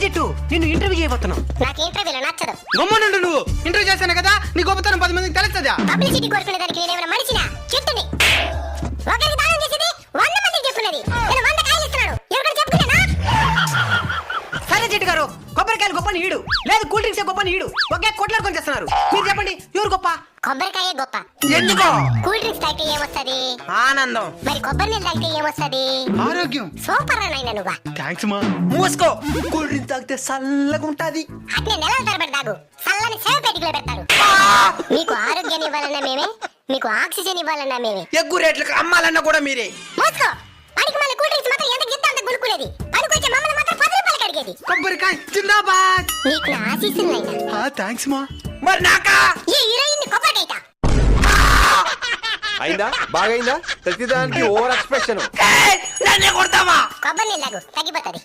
చెట్టు నిన్ను ఇంటర్వ్యూ చేయబోతున్నావు. నాకు ఇంటర్వ్యూలో నచ్చదు. గమ్మునుండు, నువ్వు ఇంటర్వ్యూ చేస్తాను కదా, నీ గొప్పతనం 10 మందికి తెలుస్తుందా? పబ్లిసిటీ కోరుకునే దానికి నేనేమైనా మనిషినా? చెట్టుని ఒకరికి దానం చేసేది 100 మందికి చెప్పుకునేది. నేను 100 కాయలు ఇస్తున్నాను, ఎవరికి చెప్పుకునేనా? సరే చెట్టు గారు, కొబ్బరికాయలు గొప్ప నీడు లేదు, కూల్ డ్రింక్స్ గొప్ప నీడు, ఒకే కొట్లాడుకొని చేస్తున్నారు. మీరు చెప్పండి, ఎవరు గొప్ప? కొబ్బరికాయ గొప్ప. ఎందుకో? కూల్ డ్రింక్స్ తాగితే ఏమొస్తది? ఆనందం. మరి కొబ్బరి నీళ్ళు తాగితే ఏమొస్తది? ఆరోగ్యం. సూపర్ నాయన నువ్వా. థాంక్స్ మా. మూసుకో. కూల్ డ్రింక్ తాగితే చల్లగా ఉంటది. అట్నే నెలల తరబడి తాగు, చల్లని సేవ పెట్టుకులో పెడతారు. మీకు ఆరోగ్యాన్ని ఇవ్వాలన్నా మేమే, మీకు ఆక్సిజన్ ఇవ్వాలన్నా మేమే. ఎగ్గు రేట్లకు అమ్మాలన్నా కూడా మీరే. మూసుకో. పనికి మళ్ళీ కూల్ డ్రింక్స్ మాత్రం ఎంత గిద్ద అంత గులుకునేది. పనికొచ్చే మమ్మల్ని మాత్రం 10 రూపాయలకి అడిగేది. కొబ్బరికాయ జిందాబాద్. నీకు నా ఆశీస్సులు నాయనా. థాంక్స్ మా. మరి నాకా? ఈ హీరోయిన్ కొబ్బరికాయ అయిందా? బాగైందా? ప్రతిదానికి ఓవర్ ఎక్స్ప్రెషన్. నన్నే కొడతావా? కొబ్బరి నీళ్ళు తాగు, తగ్గిపోతుంది.